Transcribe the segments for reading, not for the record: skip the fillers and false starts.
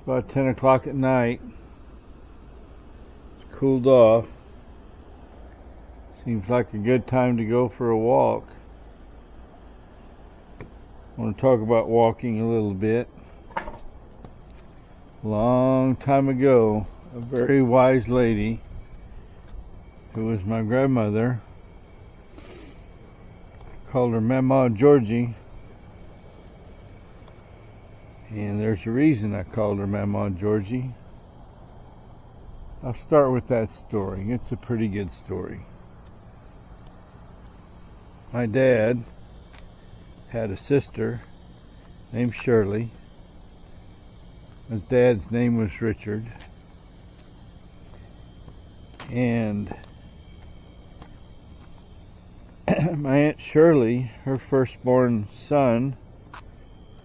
about 10 o'clock at night. It's cooled off. Seems like a good time to go for a walk. I want to talk about walking a little bit. A long time ago, a very wise lady who was my grandmother, called her Mamaw Georgie. And there's a reason I called her Mamaw Georgie. I'll start with that story. It's a pretty good story. My dad had a sister named Shirley. His dad's name was Richard. And my Aunt Shirley, her firstborn son,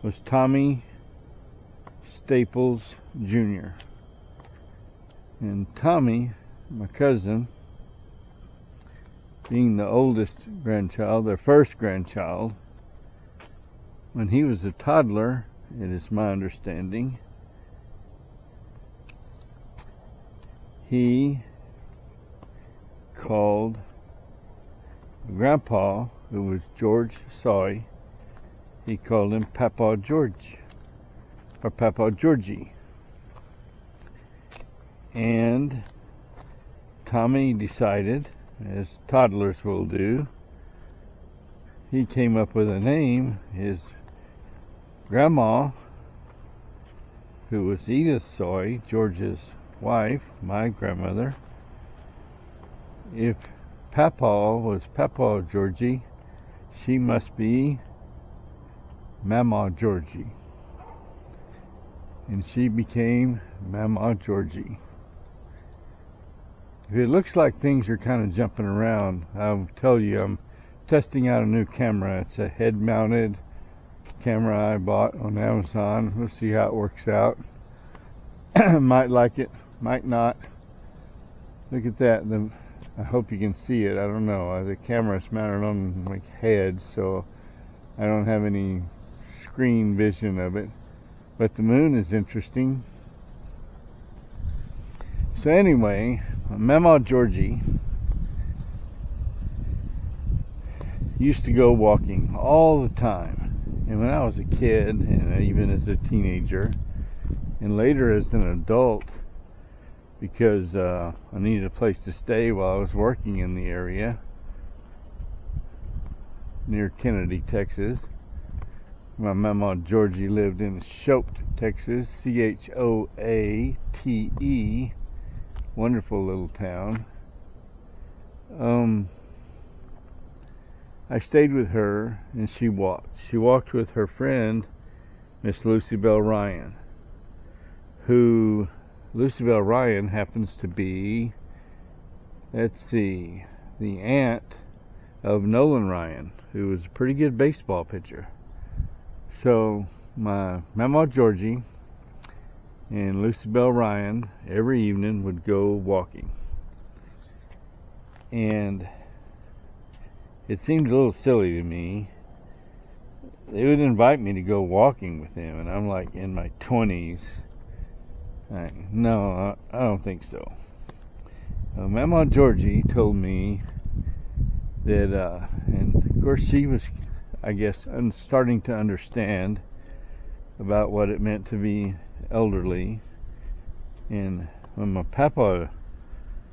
was Tommy Staples Jr. And Tommy, my cousin, being the oldest grandchild, their first grandchild, when he was a toddler, it is my understanding, he called Grandpa, who was George Soy, he called him Mamaw George, or Mamaw Georgie. And Tommy decided, as toddlers will do, he came up with a name. His grandma, who was Edith Soy, George's wife, my grandmother, if Papa was Mamaw Georgie, she must be Mamaw Georgie. And she became Mamaw Georgie. If it looks like things are kind of jumping around, I'll tell you I'm testing out a new camera. It's a head-mounted camera I bought on Amazon. We'll see how it works out. Might like it, might not. Look at that. I hope you can see it. I don't know. The camera's mounted on my head, so I don't have any screen vision of it. But the moon is interesting. So anyway, Mamaw Georgie used to go walking all the time. And when I was a kid, and even as a teenager, and later as an adult, because I needed a place to stay while I was working in the area near Kennedy, Texas. My Mamaw Georgie lived in Choate, Texas, Choate, wonderful little town. I stayed with her, and she walked. She walked with her friend, Miss Lucy Bell Ryan, who Lucy Bell Ryan happens to be, let's see, the aunt of Nolan Ryan, who was a pretty good baseball pitcher. So my Mamaw Georgie and Lucy Bell Ryan every evening would go walking. And it seemed a little silly to me. They would invite me to go walking with them, and I'm like in my 20s. No, I don't think so. Mamaw Georgie told me that, and of course she was, I guess, starting to understand about what it meant to be elderly. And when my Papa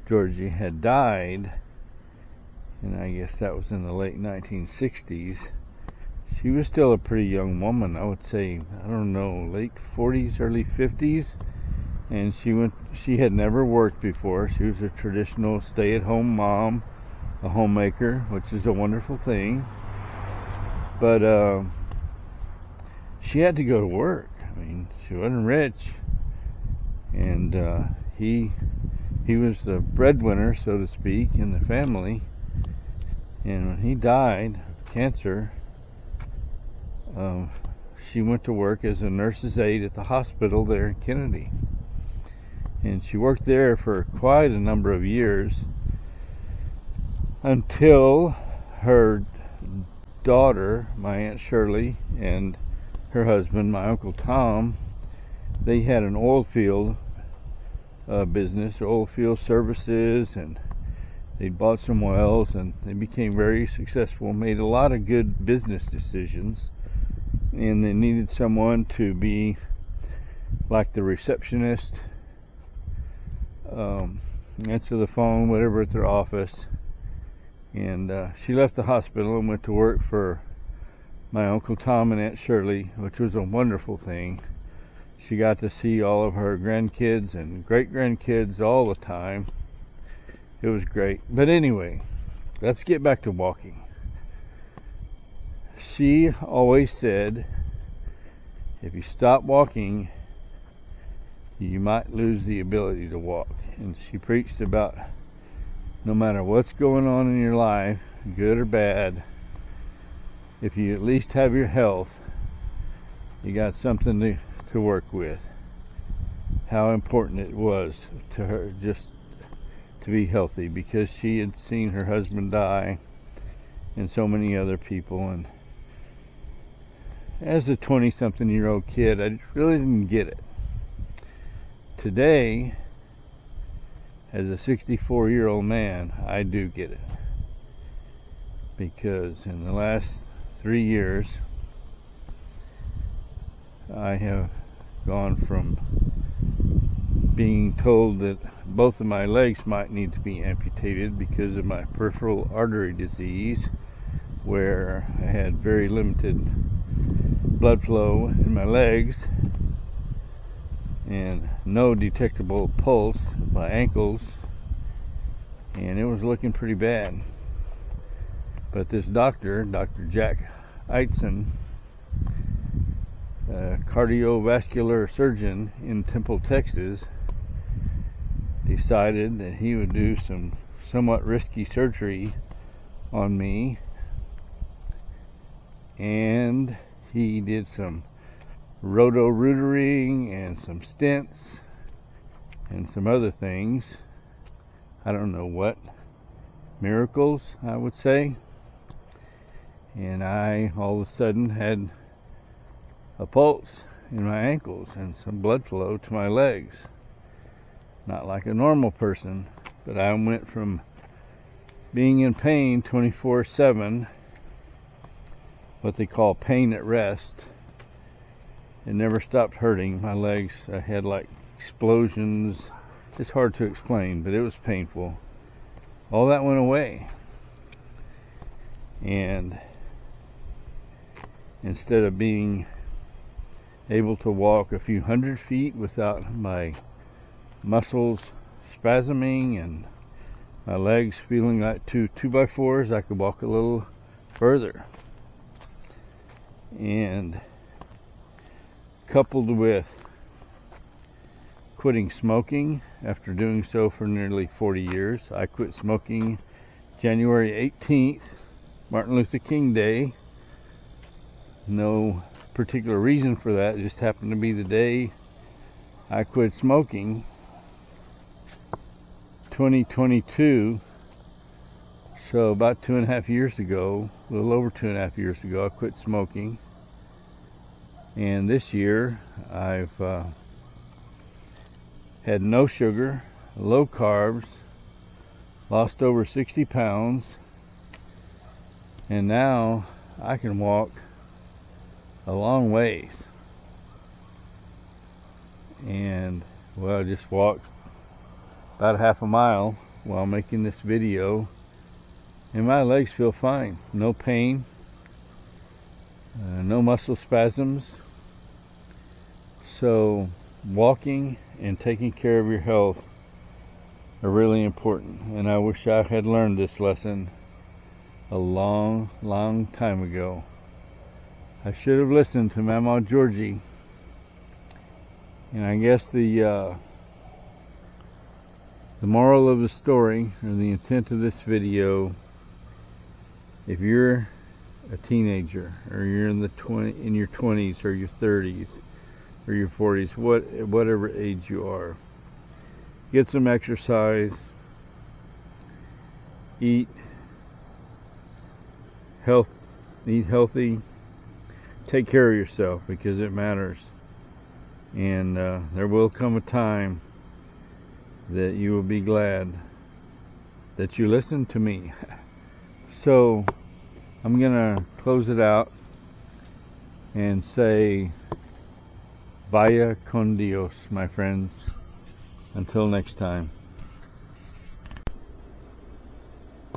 Georgie had died, and I guess that was in the late 1960s, she was still a pretty young woman. I would say, I don't know, late 40s, early 50s. And she had never worked before. She was a traditional stay-at-home mom, a homemaker, which is a wonderful thing. But she had to go to work. I mean, she wasn't rich. And he was the breadwinner, so to speak, in the family. And when he died of cancer, she went to work as a nurse's aide at the hospital there in Kennedy. And she worked there for quite a number of years until her daughter, my Aunt Shirley, and her husband, my Uncle Tom, they had an oil field business, oil field services, and they bought some wells, and they became very successful, made a lot of good business decisions, and they needed someone to be like the receptionist, answer the phone, whatever, at their office. And she left the hospital and went to work for my Uncle Tom and Aunt Shirley, which was a wonderful thing. She got to see all of her grandkids and great-grandkids all the time. It was great. But anyway, let's get back to walking. She always said, if you stop walking, you might lose the ability to walk. And she preached about no matter what's going on in your life, good or bad, if you at least have your health, you got something to work with. How important it was to her just to be healthy, because she had seen her husband die and so many other people. And as a 20-something-year-old kid, I really didn't get it. Today, as a 64-year-old man, I do get it, because in the last 3 years I have gone from being told that both of my legs might need to be amputated because of my peripheral artery disease, where I had very limited blood flow in my legs and no detectable pulse in my ankles, and it was looking pretty bad. But this doctor, Dr. Jack Eitzen, a cardiovascular surgeon in Temple, Texas, decided that he would do some somewhat risky surgery on me, and he did some roto-rootering and some stents and some other things. I don't know what. Miracles, I would say. And I all of a sudden had a pulse in my ankles and some blood flow to my legs. Not like a normal person, but I went from being in pain 24/7, what they call pain at rest. It never stopped hurting. My legs, I had like explosions. It's hard to explain, but it was painful. All that went away. And instead of being able to walk a few hundred feet without my muscles spasming and my legs feeling like two 2x4s, I could walk a little further. And coupled with quitting smoking, after doing so for nearly 40 years, I quit smoking January 18th, Martin Luther King Day. No particular reason for that, it just happened to be the day I quit smoking. 2022, so about 2.5 years ago, a little over 2.5 years ago, I quit smoking. And this year I've had no sugar, low carbs, lost over 60 pounds, and now I can walk a long ways. And well, I just walked about half a mile while making this video, and my legs feel fine. No pain, no muscle spasms. So walking and taking care of your health are really important, and I wish I had learned this lesson a long time ago. I should have listened to Mamaw Georgie. And I guess the moral of the story, or the intent of this video, if you're a teenager, or you're in your 20s or your 30s or your 40s, whatever age you are, get some exercise, eat healthy, take care of yourself, because it matters. And there will come a time that you will be glad that you listened to me. So I'm gonna close it out and say vaya con Dios, my friends. Until next time.